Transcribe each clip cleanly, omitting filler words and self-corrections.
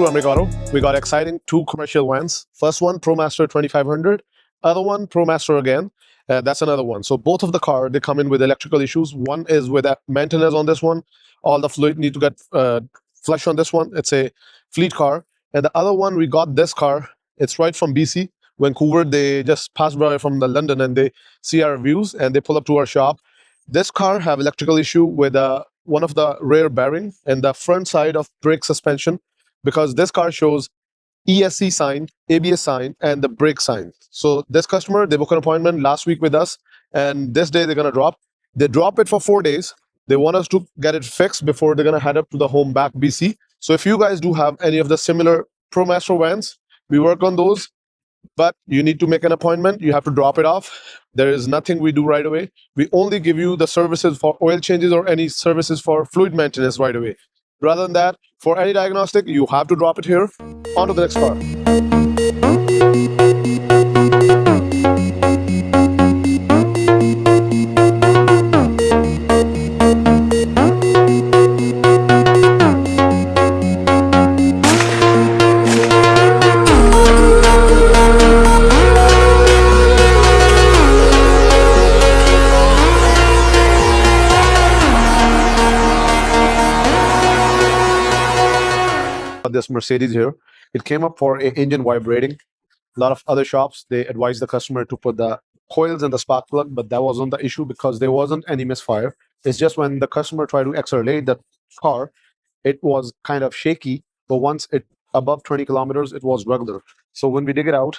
to Americano. We got exciting two commercial vans. First one, ProMaster 2500. Other one, ProMaster again. That's another one. So both of the car, they come in with electrical issues. One is with a maintenance on this one. All the fluid need to get flush on this one. It's a fleet car. And the other one, we got this car. It's right from BC, Vancouver. They just passed by from the London and they see our reviews and they pull up to our shop. This car have electrical issue with one of the rear bearing and the front side of brake suspension, because this car shows ESC sign, ABS sign, and the brake sign. So this customer, they booked an appointment last week with us, and this day they're gonna drop. They drop it for 4 days. They want us to get it fixed before they're gonna head up to the home back BC. So if you guys do have any of the similar ProMaster vans, we work on those, but you need to make an appointment. You have to drop it off. There is nothing we do right away. We only give you the services for oil changes or any services for fluid maintenance right away. Rather than that, for any diagnostic, you have to drop it here. On to the next car. This Mercedes here, it came up for an engine vibrating. A lot of other shops, they advise the customer to put the coils in the spark plug, but that wasn't the issue because there wasn't any misfire. It's just when the customer tried to accelerate the car, it was kind of shaky, but once it above 20 kilometers, it was regular. So when we dig it out,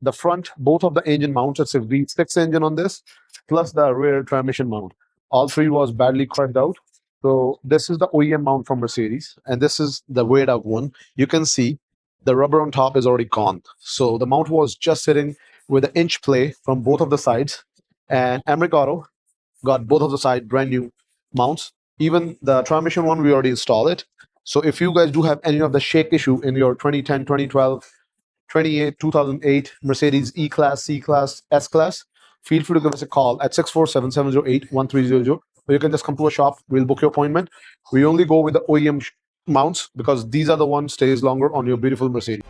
the front, both of the engine mounts, it's a V6 engine on this, plus the rear transmission mount. All three was badly cracked out. So this is the OEM mount from Mercedes, and this is the weighed out one. You can see the rubber on top is already gone. So the mount was just sitting with an inch play from both of the sides, and Americano got both of the side brand new mounts. Even the transmission one, we already installed it. So if you guys do have any of the shake issue in your 2010, 2012, 28, 2008 Mercedes E-Class, C-Class, S-Class, feel free to give us a call at 647-708-1300. Or you can just come to a shop. We'll book your appointment. We only go with the OEM mounts because these are the ones stays longer on your beautiful Mercedes.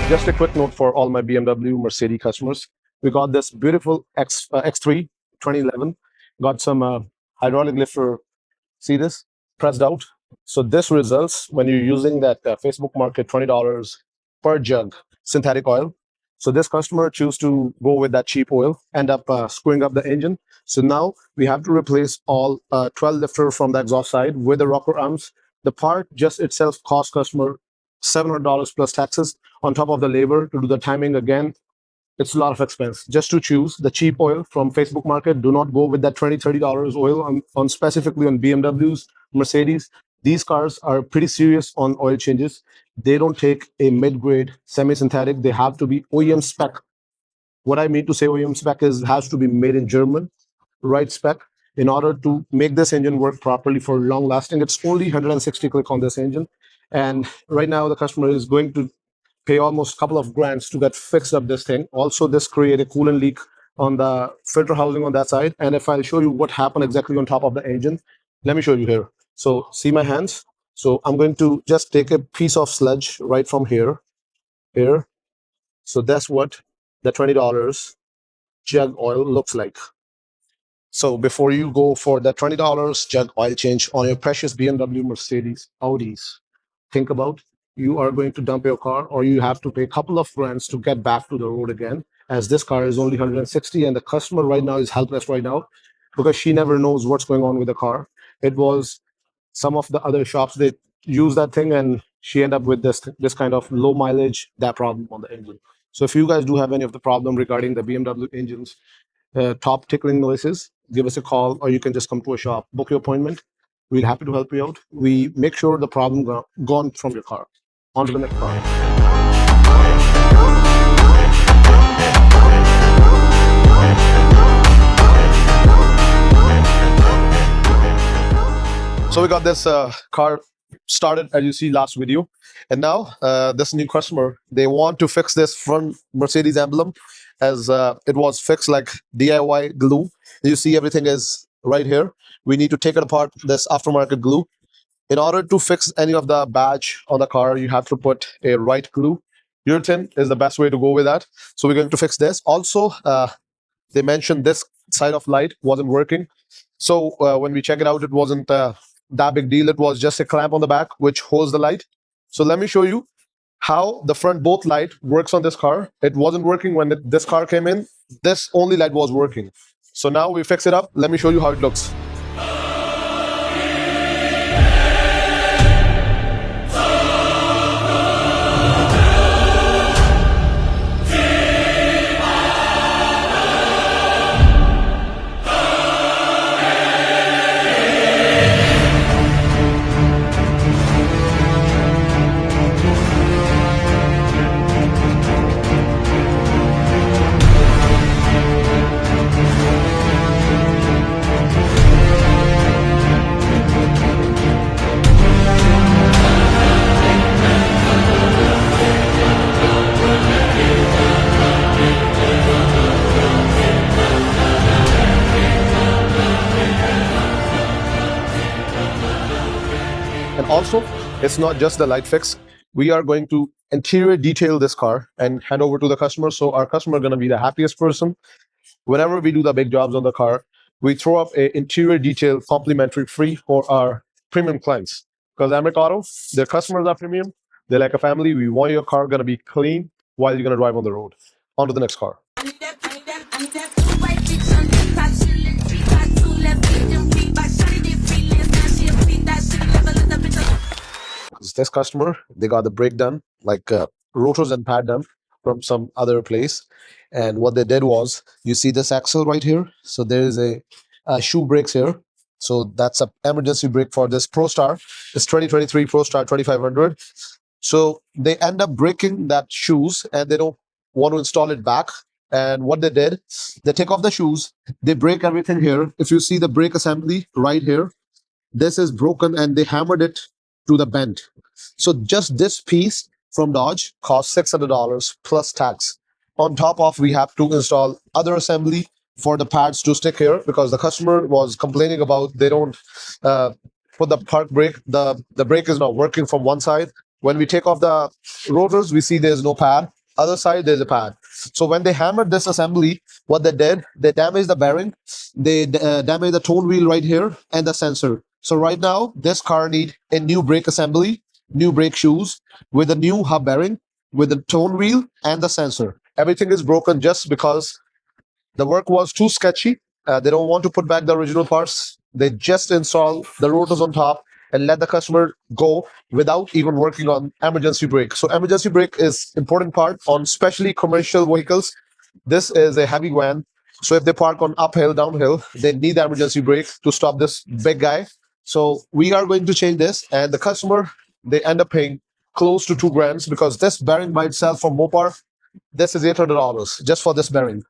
Just a quick note for all my BMW, Mercedes customers. We got this beautiful X3 2011. Got some hydraulic lifter. See this? Pressed out. So this results when you're using that Facebook Market $20 per jug synthetic oil. So this customer choose to go with that cheap oil, end up screwing up the engine. So now we have to replace all 12 lifter from the exhaust side with the rocker arms. The part just itself cost customer $700 plus taxes on top of the labor to do the timing again. It's a lot of expense just to choose the cheap oil from Facebook Market. Do not go with that $20-30 oil on specifically on BMWs, Mercedes. These cars are pretty serious on oil changes. They don't take a mid-grade semi-synthetic. They have to be OEM spec. What I mean to say OEM spec is has to be made in German, right spec, in order to make this engine work properly for long lasting. It's only 160 click on this engine. And right now the customer is going to pay almost a couple of grand to get fixed up this thing. Also, this create a coolant leak on the filter housing on that side. And if I'll show you what happened exactly on top of the engine, let me show you here. So see my hands. So I'm going to just take a piece of sludge right from here. So that's what the $20 jug oil looks like. So before you go for the $20 jug oil change on your precious BMW, Mercedes, Audis, think about you are going to dump your car, or you have to pay a couple of grands to get back to the road again, as this car is only 160 and the customer right now is helpless right now because she never knows what's going on with the car. It was some of the other shops, they use that thing and she ended up with this kind of low mileage, that problem on the engine. So if you guys do have any of the problem regarding the BMW engines, top tickling noises, give us a call, or you can just come to a shop, book your appointment. We're happy to help you out. We make sure the problem gone from your car. On to the next car. So we got this car started as you see last video, and now this new customer, they want to fix this front Mercedes emblem as it was fixed like DIY glue. You see everything is right here. We need to take it apart, this aftermarket glue. In order to fix any of the badge on the car, you have to put a right glue. Urethane is the best way to go with that. So we're going to fix this. Also, they mentioned this side of light wasn't working. So when we check it out, it wasn't that big deal. It was just a clamp on the back which holds the light. So let me show you how the front both light works on this car. It wasn't working when this car came in. This only light was working. So now we fix it up. Let me show you how it looks. And also, it's not just the light fix. We are going to interior detail this car and hand over to the customer. So our customer is going to be the happiest person. Whenever we do the big jobs on the car, we throw up a interior detail complimentary free for our premium clients. Because Americ Auto, their customers are premium. They're like a family. We want your car going to be clean while you're going to drive on the road. On to the next car. This customer, they got the brake done, like rotors and pad done from some other place. And what they did was, you see this axle right here. So there is a shoe brakes here. So that's a emergency brake for this ProStar. It's 2023 ProStar 2500. So they end up breaking that shoes and they don't want to install it back. And what they did, they take off the shoes, they break everything here. If you see the brake assembly right here, this is broken and they hammered it to the bend. So just this piece from Dodge costs $600 plus tax. On top of, we have to install other assembly for the pads to stick here because the customer was complaining about they don't put the park brake. The brake is not working from one side. When we take off the rotors, we see there's no pad. Other side, there's a pad. So when they hammered this assembly, what they did, they damaged the bearing, they damaged the tone wheel right here and the sensor. So right now, this car needs a new brake assembly, new brake shoes with a new hub bearing, with the tone wheel and the sensor. Everything is broken just because the work was too sketchy. They don't want to put back the original parts. They just install the rotors on top and let the customer go without even working on emergency brake. So emergency brake is important part on especially commercial vehicles. This is a heavy van. So if they park on uphill, downhill, they need the emergency brake to stop this big guy. So we are going to change this, and the customer, they end up paying close to 2 grand because this bearing by itself from Mopar, this is $800 just for this bearing.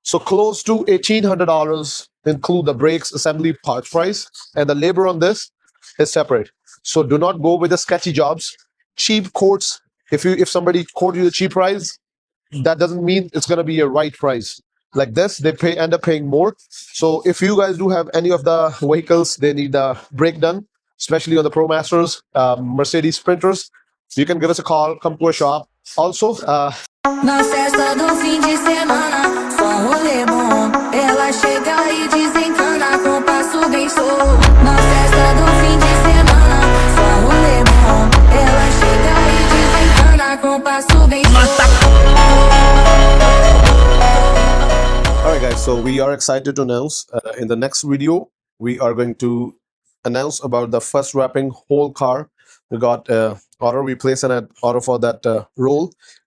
So close to $1,800 include the brakes assembly part price, and the labor on this is separate. So do not go with the sketchy jobs, cheap quotes. If somebody quote you the cheap price, that doesn't mean it's going to be a right price. Like this, they end up paying more. So if you guys do have any of the vehicles, they need a brake done, especially on the ProMasters, Mercedes Sprinters, you can give us a call, come to a shop. Also, na festa do fim de semana, só rolê bom. Ela chega e desencana com passo bem show. Na festa do fim de semana, só rolê bom. Ela chega e desencana com passo bem show. Alright guys, so we are excited to announce in the next video, we are going to announce about the first wrapping whole car. We got order, we place an order for that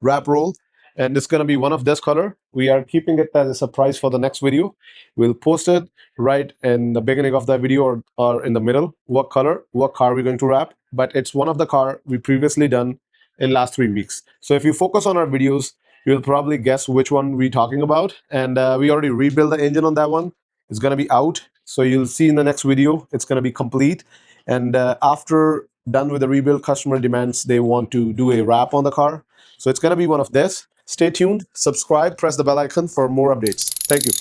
wrap roll, and it's going to be one of this color. We are keeping it as a surprise for the next video. We'll post it right in the beginning of the video or in the middle, what color, what car we're going to wrap, but it's one of the car we previously done in last 3 weeks. So if you focus on our videos, you'll probably guess which one we're talking about. And we already rebuilt the engine on that one. It's going to be out. So you'll see in the next video, it's going to be complete. And after done with the rebuild, customer demands they want to do a wrap on the car. So it's going to be one of this. Stay tuned, subscribe, press the bell icon for more updates. Thank you.